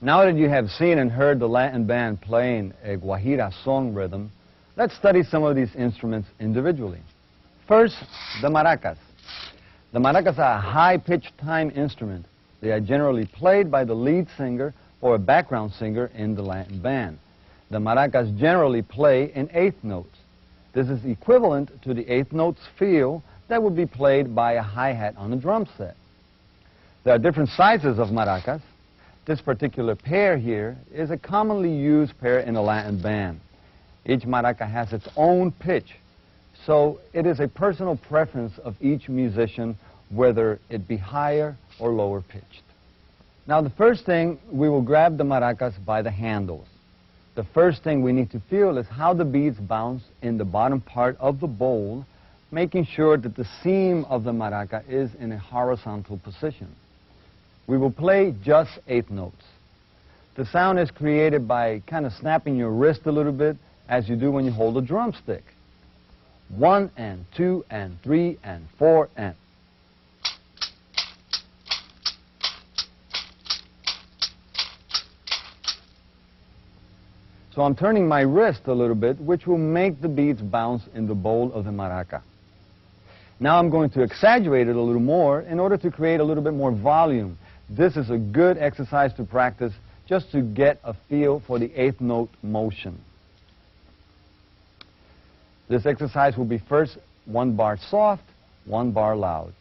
Now that you have seen and heard the Latin band playing a Guajira song rhythm, let's study some of these instruments individually. First, the maracas. The maracas are a high-pitched time instrument. They are generally played by the lead singer or a background singer in the Latin band. The maracas generally play in eighth notes. This is equivalent to the eighth notes feel that would be played by a hi-hat on a drum set. There are different sizes of maracas. This particular pair here is a commonly used pair in a Latin band. Each maraca has its own pitch, so it is a personal preference of each musician whether it be higher or lower pitched. Now the first thing, we will grab the maracas by the handles. The first thing we need to feel is how the beads bounce in the bottom part of the bowl, making sure that the seam of the maraca is in a horizontal position. We will play just eighth notes. The sound is created by kind of snapping your wrist a little bit as you do when you hold a drumstick. 1 and 2 and 3 and 4 and. So I'm turning my wrist a little bit, which will make the beads bounce in the bowl of the maraca. Now I'm going to exaggerate it a little more in order to create a little bit more volume. This is a good exercise to practice just to get a feel for the eighth note motion. This exercise will be first 1 bar soft, 1 bar loud.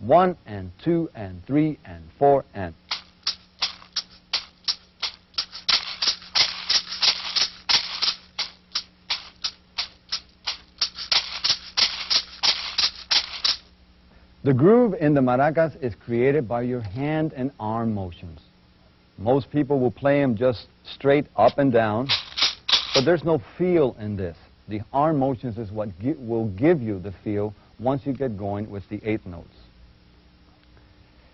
1 and 2 and 3 and 4 and. The groove in the maracas is created by your hand and arm motions. Most people will play them just straight up and down, but there's no feel in this. The arm motions is what will give you the feel once you get going with the eighth notes.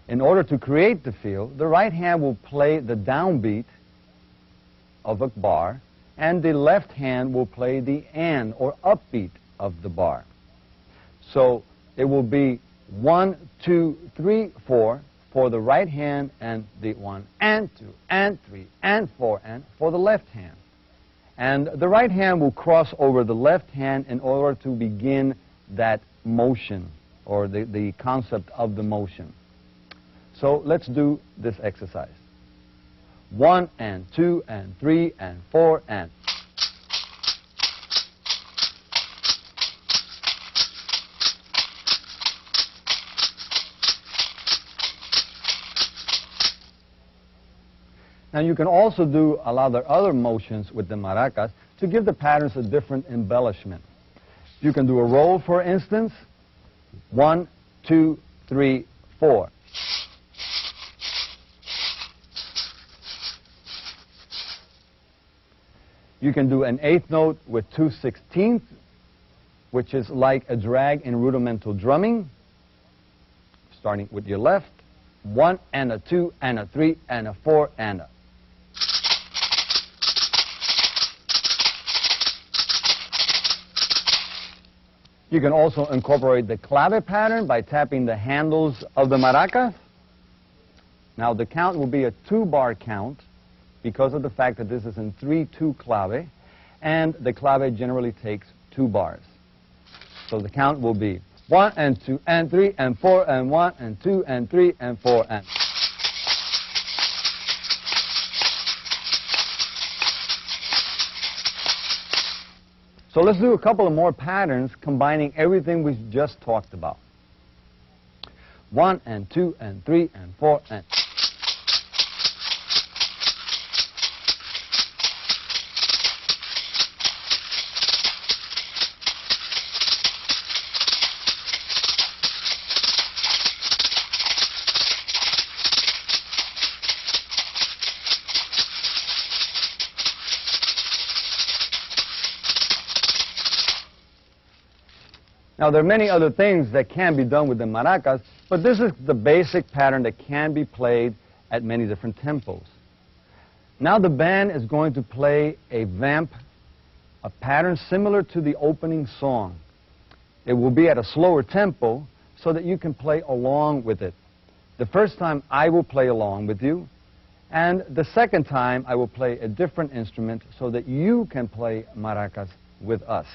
In order to create the feel, the right hand will play the downbeat of a bar, and the left hand will play the and or upbeat of the bar. So it will be 1, 2, 3, 4 for the right hand, and the 1 and 2 and 3 and 4 and for the left hand. And the right hand will cross over the left hand in order to begin that motion, or the concept of the motion. So let's do this exercise. 1 and 2 and 3 and 4 and. Now you can also do a lot of other motions with the maracas to give the patterns a different embellishment. You can do a roll, for instance. 1, 2, 3, 4. You can do an eighth note with 2/16, which is like a drag in rudimental drumming, starting with your left. 1 and a 2 and a 3 and a 4 and a. You can also incorporate the clave pattern by tapping the handles of the maracas. Now the count will be a 2-bar count because of the fact that this is in 3/2 clave, and the clave generally takes 2 bars. So the count will be 1 and 2 and 3 and 4 and 1 and 2 and 3 and 4 and. So let's do a couple of more patterns combining everything we just talked about. 1 and 2 and 3 and 4 and. Now, there are many other things that can be done with the maracas, but this is the basic pattern that can be played at many different tempos. Now the band is going to play a vamp, a pattern similar to the opening song. It will be at a slower tempo so that you can play along with it. The first time I will play along with you, And the second time, I will play a different instrument so that you can play maracas with us.